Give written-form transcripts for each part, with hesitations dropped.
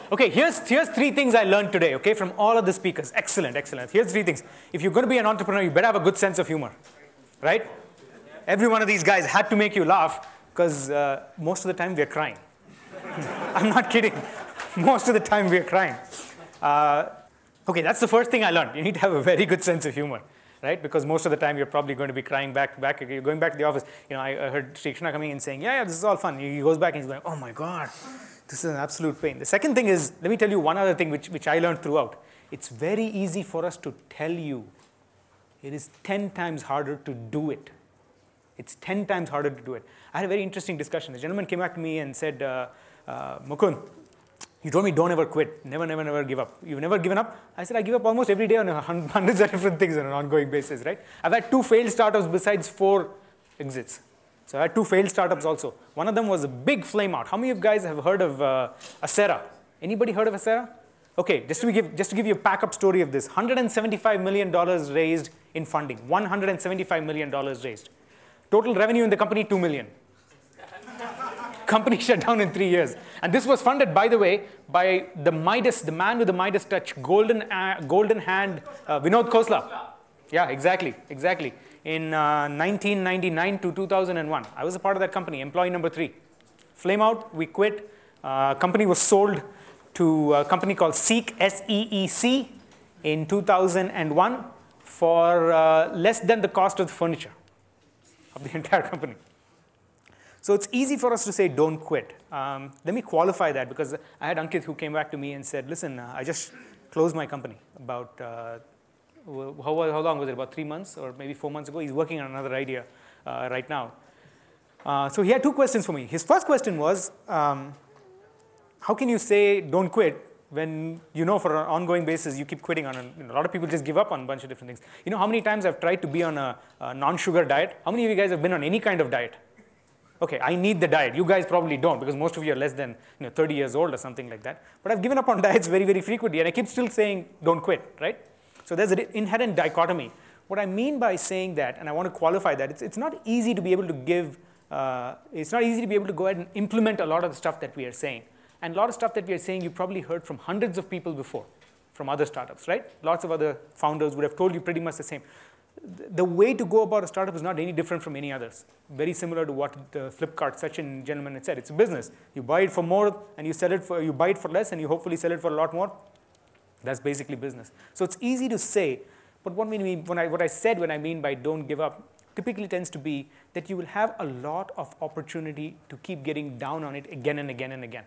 Okay, here's three things I learned today, okay, from all of the speakers. Excellent, excellent. Here's three things. If you're going to be an entrepreneur, you better have a good sense of humor, right? Every one of these guys had to make you laugh because most of the time we're crying. I'm not kidding. Most of the time we're crying. Okay, that's the first thing I learned. You need to have a very good sense of humor, right? Because most of the time you're probably going to be crying back. You're going back to the office. You know, I heard Sri Krishna coming in saying, yeah, this is all fun. He goes back and he's going, oh my God, this is an absolute pain. The second thing is, let me tell you one other thing which I learned throughout. It's very easy for us to tell you. It is 10 times harder to do it. It's 10 times harder to do it. I had a very interesting discussion. The gentleman came back to me and said, Mukund, you told me don't ever quit. Never, never, never give up. You've never given up? I said, I give up almost every day on hundreds of different things on an ongoing basis, right? I've had 2 failed startups besides 4 exits. So I had 2 failed startups also. One of them was a big flame out. How many of you guys have heard of Acera? Anybody heard of Acera? Okay, just to give you a pack-up story of this. $175 million raised in funding. $175 million raised. Total revenue in the company, $2 million. Company shut down in 3 years. And this was funded, by the way, by the Midas, the man with the Midas touch, golden hand, Vinod Khosla. Yeah, exactly. In 1999 to 2001. I was a part of that company, employee number 3. Flame out, we quit. Company was sold to a company called Seek, S-E-E-C, in 2001 for less than the cost of the furniture of the entire company. So it's easy for us to say, don't quit. Let me qualify that, because I had Ankit who came back to me and said, listen, I just closed my company about, how long was it, about 3 months or maybe 4 months ago? He's working on another idea right now. So he had 2 questions for me. His first question was, how can you say don't quit when you know for an ongoing basis you keep quitting on a lot of people just give up on a bunch of different things. You know how many times I've tried to be on a non-sugar diet? How many of you guys have been on any kind of diet? Okay, I need the diet. You guys probably don't, because most of you are less than 30 years old or something like that. But I've given up on diets very, very frequently, and I keep still saying, don't quit, right? So there's an inherent dichotomy. What I mean by saying that, and I want to qualify that, it's not easy to be able to give, it's not easy to be able to go ahead and implement a lot of the stuff that we are saying. And a lot of stuff that we are saying, you probably heard from hundreds of people before, from other startups, right? Lots of other founders would have told you pretty much the same. The way to go about a startup is not any different from any others. Very similar to what the Flipkart Sachin gentleman had said. It's a business. You buy it for more, and you buy it for less, and you hopefully sell it for a lot more. That's basically business. So it's easy to say, but what I said when I mean by don't give up typically tends to be that you will have a lot of opportunity to keep getting down on it again and again and again.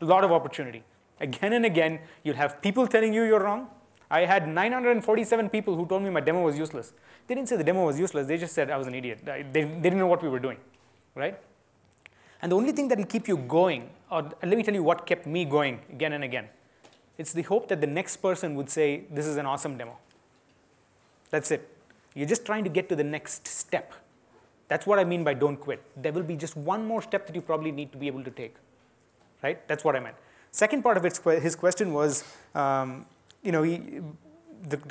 A lot of opportunity. Again and again, you'll have people telling you you're wrong. I had 947 people who told me my demo was useless. They didn't say the demo was useless. They just said I was an idiot. They didn't know what we were doing, right? And the only thing that will keep you going, or let me tell you what kept me going again and again. It's the hope that the next person would say, this is an awesome demo. That's it. You're just trying to get to the next step. That's what I mean by don't quit. There will be just one more step that you probably need to be able to take, right? That's what I meant. Second part of his question was, the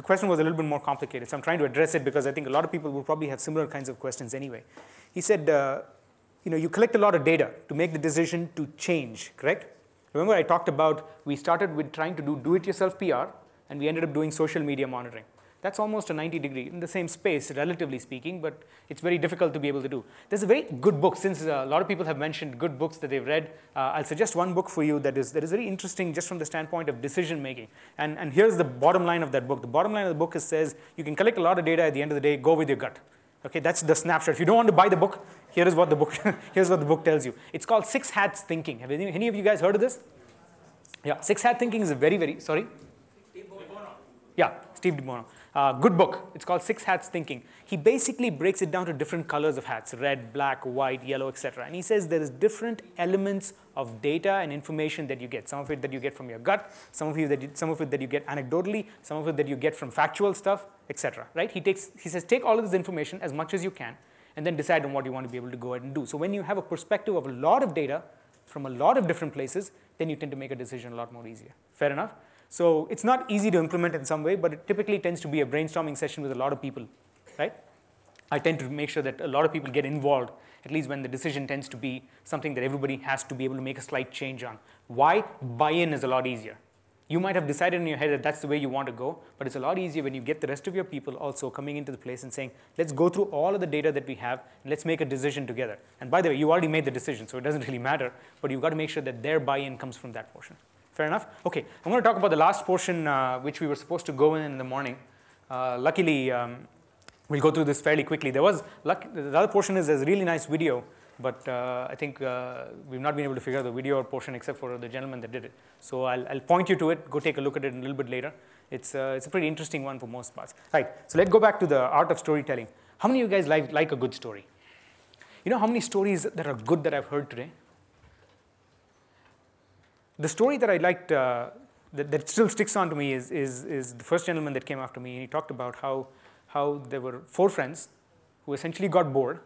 question was a little bit more complicated, so I'm trying to address it because I think a lot of people will probably have similar kinds of questions anyway. He said, you collect a lot of data to make the decision to change, correct? Remember I talked about, we started with trying to do do-it-yourself PR, and we ended up doing social media monitoring. That's almost a 90-degree, in the same space, relatively speaking, but it's very difficult to be able to do. There's a very good book, since a lot of people have mentioned good books that they've read. I'll suggest one book for you that is very interesting just from the standpoint of decision making. And here's the bottom line of that book. The bottom line of the book says, you can collect a lot of data at the end of the day, go with your gut. Okay, that's the snapshot. If you don't want to buy the book, here is what the book, here's what the book tells you. It's called 6 Hats Thinking. Have any of you guys heard of this? Yeah, 6 Hat Thinking is a very, sorry? Steve DeBono. Yeah, Steve DeBono. Good book. It's called 6 Hats Thinking. He basically breaks it down to different colors of hats, red, black, white, yellow, etc. And he says there is different elements of data and information that you get. Some of it that you get from your gut, some of it that you get anecdotally, some of it that you get from factual stuff, etc. Right? He says take all of this information as much as you can and then decide on what you want to be able to go ahead and do. So when you have a perspective of a lot of data from a lot of different places, then you tend to make a decision a lot more easier. Fair enough? So it's not easy to implement in some way, but it typically tends to be a brainstorming session with a lot of people, right? I tend to make sure that a lot of people get involved at least when the decision tends to be something that everybody has to be able to make a slight change on. Why? Buy-in is a lot easier. You might have decided in your head that that's the way you want to go, but it's a lot easier when you get the rest of your people also coming into the place and saying, let's go through all of the data that we have, and let's make a decision together. And by the way, you already made the decision, so it doesn't really matter, but you've got to make sure that their buy-in comes from that portion. Fair enough? Okay, I'm going to talk about the last portion, which we were supposed to go in the morning. Luckily, we'll go through this fairly quickly. The other portion is a really nice video, but I think we've not been able to figure out the video portion except for the gentleman that did it. So I'll point you to it. Go take a look at it a little bit later. It's a pretty interesting one for most parts. Right, so let's go back to the art of storytelling. How many of you guys like a good story? You know how many stories that are good that I've heard today? The story that I liked, that still sticks on to me is the first gentleman that came after me, and he talked about how there were 4 friends who essentially got bored,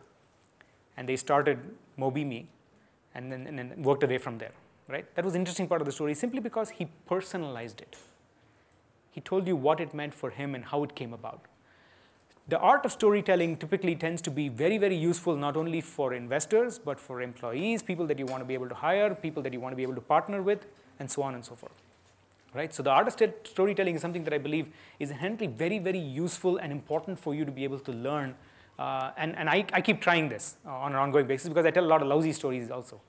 and they started MobiMe, and then worked away from there, right? That was an interesting part of the story, simply because he personalized it. He told you what it meant for him and how it came about. The art of storytelling typically tends to be very, very useful, not only for investors, but for employees, people that you want to be able to hire, people that you want to be able to partner with, and so on and so forth. Right? So the art of storytelling is something that I believe is inherently very, very useful and important for you to be able to learn. And I keep trying this on an ongoing basis because I tell a lot of lousy stories also.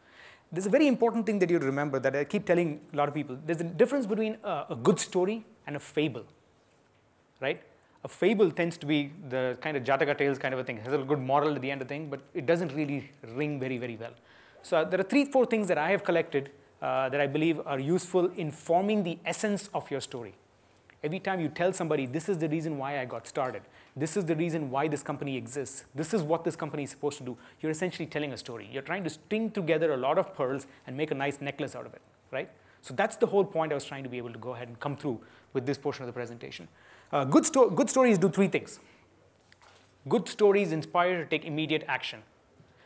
There's a very important thing that you remember that I keep telling a lot of people. There's a difference between a good story and a fable, right? A fable tends to be the kind of Jataka tales kind of a thing. It has a good moral at the end of the thing, but it doesn't really ring very, very well. So there are 3-4 things that I have collected that I believe are useful in forming the essence of your story. Every time you tell somebody, this is the reason why I got started. This is the reason why this company exists. This is what this company is supposed to do. You're essentially telling a story. You're trying to string together a lot of pearls and make a nice necklace out of it, right? So that's the whole point I was trying to be able to go ahead and come through with this portion of the presentation. Good stories do 3 things. Good stories inspire you to take immediate action.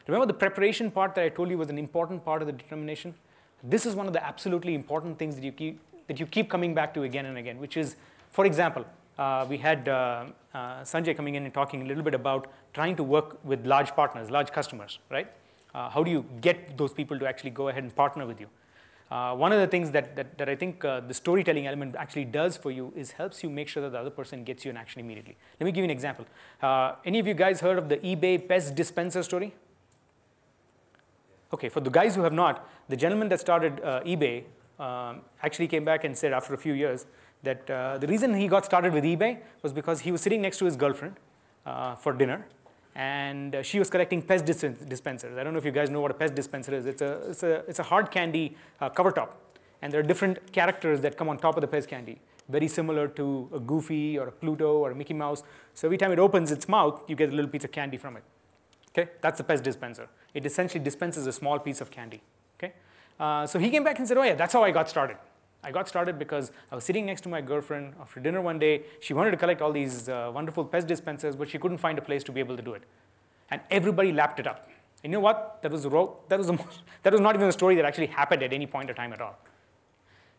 Remember the preparation part that I told you was an important part of the determination? This is one of the absolutely important things that you keep coming back to again and again, which is, for example, we had Sanjay coming in and talking a little bit about trying to work with large partners, large customers, right? How do you get those people to actually go ahead and partner with you? One of the things that I think the storytelling element actually does for you is helps you make sure that the other person gets you an action immediately. Let me give you an example. Any of you guys heard of the eBay pest dispenser story? Okay, for the guys who have not, the gentleman that started eBay actually came back and said after a few years that the reason he got started with eBay was because he was sitting next to his girlfriend for dinner, and she was collecting pest dispensers. I don't know if you guys know what a pest dispenser is. It's a hard candy cover top, and there are different characters that come on top of the pest candy, very similar to a Goofy or a Pluto or a Mickey Mouse. So every time it opens its mouth, you get a little piece of candy from it. Okay, that's a pest dispenser. It essentially dispenses a small piece of candy. Okay, so he came back and said, oh yeah, that's how I got started. I got started because I was sitting next to my girlfriend after dinner one day. She wanted to collect all these wonderful pest dispensers, but she couldn't find a place to be able to do it. And everybody lapped it up. And you know what? That was not even a story that actually happened at any point in time at all.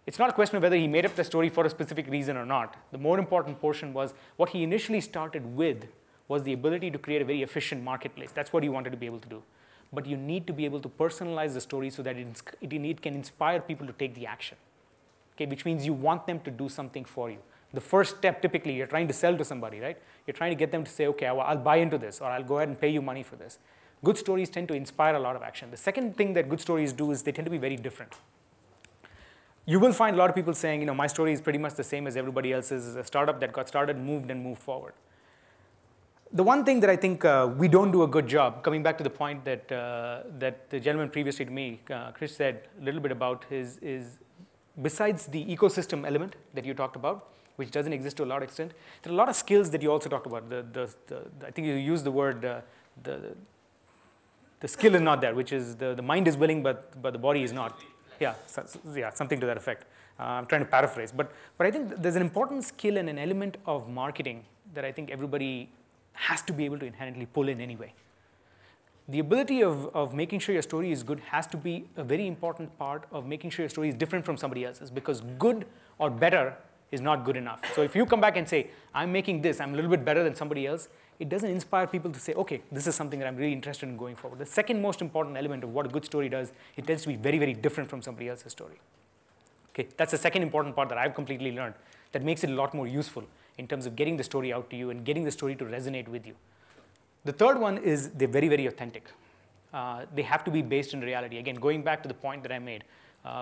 It's not a question of whether he made up the story for a specific reason or not. The more important portion was what he initially started with was the ability to create a very efficient marketplace. That's what he wanted to be able to do. But you need to be able to personalize the story so that it can inspire people to take the action. Okay, which means you want them to do something for you. The first step, typically, you're trying to sell to somebody, right? You're trying to get them to say, okay, I'll buy into this, or I'll go ahead and pay you money for this. Good stories tend to inspire a lot of action. The second thing that good stories do is they tend to be very different. You will find a lot of people saying, you know, my story is pretty much the same as everybody else's. It's a startup that got started, moved, and moved forward. The one thing that I think we don't do a good job, coming back to the point that the gentleman previously to me, Chris, said a little bit about, is besides the ecosystem element that you talked about, which doesn't exist to a large extent, there are a lot of skills that you also talked about. I think you used the word, the skill is not there, which is the mind is willing, but the body is not. Yeah, yeah, something to that effect. I'm trying to paraphrase. But I think there's an important skill and an element of marketing that I think everybody has to be able to inherently pull in anyway. The ability of making sure your story is good has to be a very important part of making sure your story is different from somebody else's, because good or better is not good enough. So if you come back and say, I'm making this, I'm a little bit better than somebody else, it doesn't inspire people to say, okay, this is something that I'm really interested in going forward. The second most important element of what a good story does, it tends to be very, very different from somebody else's story. Okay, that's the second important part that I've completely learned that makes it a lot more useful in terms of getting the story out to you and getting the story to resonate with you. The third one is they're very, very authentic. They have to be based in reality. Again, going back to the point that I made,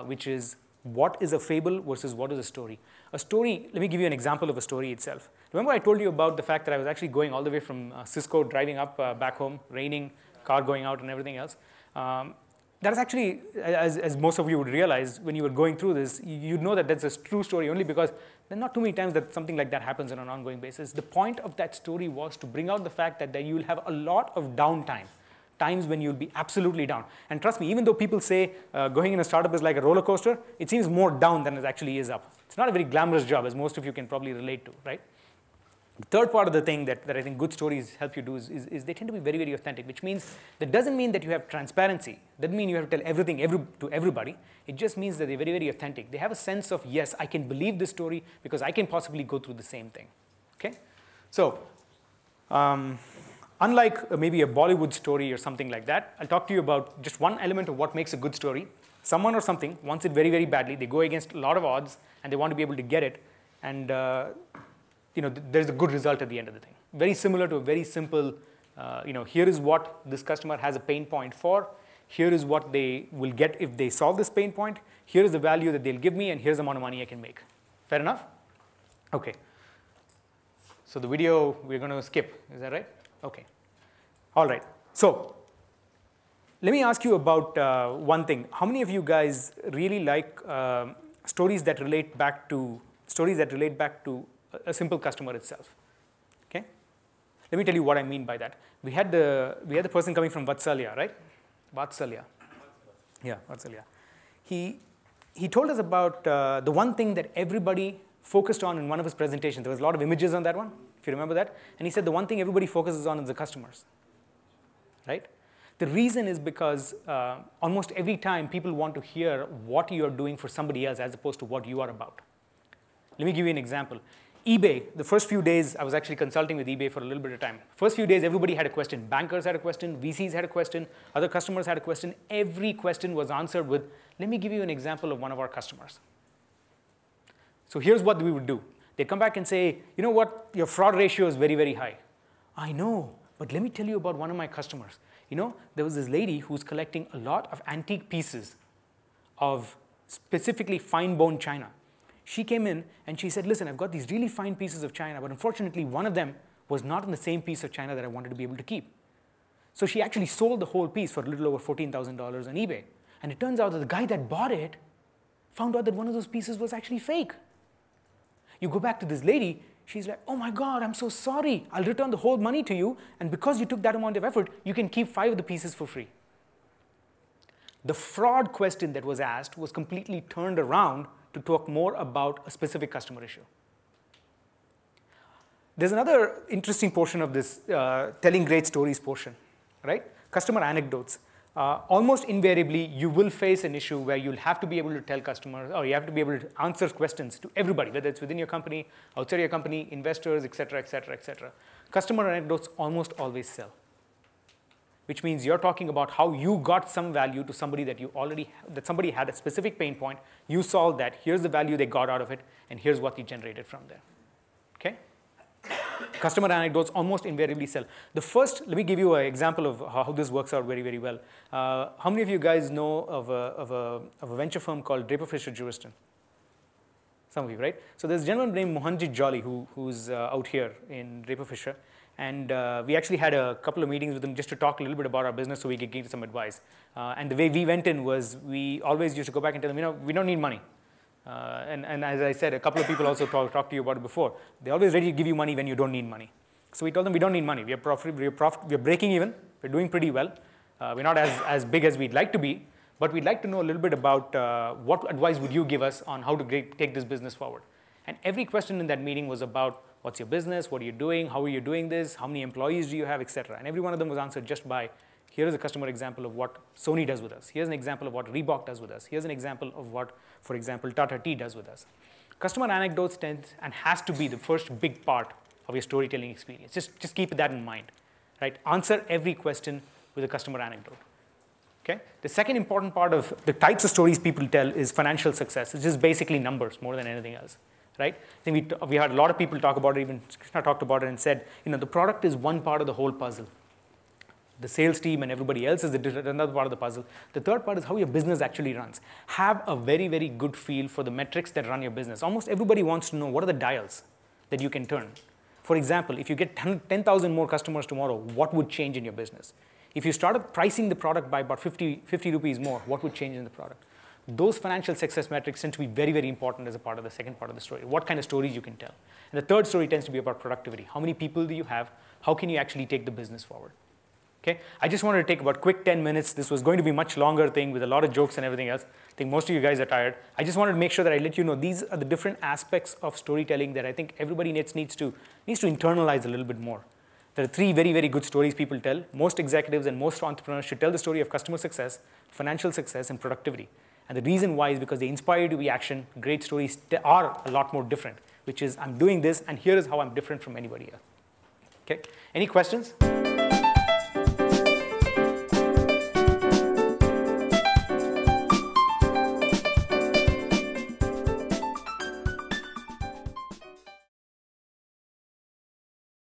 which is what is a fable versus what is a story. A story, let me give you an example of a story itself. Remember I told you about the fact that I was actually going all the way from Cisco, driving up back home, raining, car going out and everything else. That is actually, as most of you would realize, when you were going through this, you'd know that that's a true story only because there are not too many times that something like that happens on an ongoing basis. The point of that story was to bring out the fact that you will have a lot of downtime, times when you'll be absolutely down. And trust me, even though people say going in a startup is like a roller coaster, it seems more down than it actually is up. It's not a very glamorous job, as most of you can probably relate to, right? The third part of the thing that I think good stories help you do is they tend to be very, very authentic, which means that doesn't mean that you have transparency. Doesn't mean you have to tell everything to everybody. It just means that they're very, very authentic. They have a sense of, yes, I can believe this story because I can possibly go through the same thing. Okay? So unlike maybe a Bollywood story or something like that, I'll talk to you about just one element of what makes a good story. Someone or something wants it very, very badly. They go against a lot of odds, and they want to be able to get it. And there's a good result at the end of the thing. Very similar to a very simple, here is what this customer has a pain point for. Here is what they will get if they solve this pain point. Here is the value that they'll give me, and here's the amount of money I can make. Fair enough? Okay. So the video we're going to skip. Is that right? Okay. All right. So let me ask you about one thing. How many of you guys really like stories that relate back to a simple customer itself? Okay. Let me tell you what I mean by that. We had the person coming from Vatsalya, right? Vatsalya. Yeah, Vatsalya. He told us about the one thing that everybody focused on in one of his presentations. There was a lot of images on that one, if you remember that. And he said the one thing everybody focuses on is the customers, right? The reason is because almost every time people want to hear what you're doing for somebody else as opposed to what you are about. Let me give you an example. eBay, the first few days, I was actually consulting with eBay for a little bit of time. First few days, everybody had a question. Bankers had a question, VCs had a question, other customers had a question. Every question was answered with, let me give you an example of one of our customers. So here's what we would do. They'd come back and say, you know what, your fraud ratio is very, very high. I know, but let me tell you about one of my customers. There was this lady who's collecting a lot of antique pieces of specifically fine bone china. She came in and she said, listen, I've got these really fine pieces of china, but unfortunately, one of them was not in the same piece of china that I wanted to be able to keep. So she actually sold the whole piece for a little over $14,000 on eBay. And it turns out that the guy that bought it found out that one of those pieces was actually fake. You go back to this lady, she's like, oh my God, I'm so sorry. I'll return the whole money to you. And because you took that amount of effort, you can keep 5 of the pieces for free. The fraud question that was asked was completely turned around to talk more about a specific customer issue. There's another interesting portion of this telling great stories portion, right? Customer anecdotes. Almost invariably, you will face an issue where you'll have to be able to tell customers, or you have to be able to answer questions to everybody, whether it's within your company, outside your company, investors, et cetera, et cetera, et cetera. Customer anecdotes almost always sell, which means you're talking about how you got some value to somebody that that somebody had a specific pain point. You solved that. Here's the value they got out of it, and here's what you generated from there. Okay? Customer anecdotes almost invariably sell. The first, let me give you an example of how this works out very, very well. How many of you guys know of a venture firm called Draper Fisher Juriston? Some of you, right? So there's a gentleman named Mohanjit Jolly who's out here in Draper Fisher. And we actually had a couple of meetings with him just to talk a little bit about our business so we could give some advice. And the way we went in was we always used to go back and tell them, we don't need money. And as I said, a couple of people also talked to you about it before. They're always ready to give you money when you don't need money. So we told them we don't need money. We're breaking even. We're doing pretty well. We're not as big as we'd like to be, but we'd like to know a little bit about what advice would you give us on how to take this business forward. And every question in that meeting was about what's your business, what are you doing, how are you doing this, how many employees do you have, et cetera. And every one of them was answered just by, here is a customer example of what Sony does with us. Here's an example of what Reebok does with us. Here's an example of what, for example, Tata Tea does with us. Customer anecdotes tends and has to be the first big part of your storytelling experience. Just keep that in mind, right? Answer every question with a customer anecdote. Okay? The second important part of the types of stories people tell is financial success. It's just basically numbers more than anything else, right? I think we had a lot of people talk about it, even Krishna talked about it and said, the product is one part of the whole puzzle. The sales team and everybody else is another part of the puzzle. The third part is how your business actually runs. Have a very, very good feel for the metrics that run your business. Almost everybody wants to know what are the dials that you can turn. For example, if you get 10,000 more customers tomorrow, what would change in your business? If you started pricing the product by about 50 rupees more, what would change in the product? Those financial success metrics tend to be very, very important as a part of the second part of the story. What kind of stories you can tell. And the third story tends to be about productivity. How many people do you have? How can you actually take the business forward? Okay? I just wanted to take about quick 10 minutes. This was going to be a much longer thing with a lot of jokes and everything else. I think most of you guys are tired. I just wanted to make sure that I let you know these are the different aspects of storytelling that I think everybody needs to internalize a little bit more. There are three very, very good stories people tell. Most executives and most entrepreneurs should tell the story of customer success, financial success, and productivity. And the reason why is because they inspire you to be action. Great stories are a lot more different, which is I'm doing this, and here is how I'm different from anybody else. Okay? Any questions?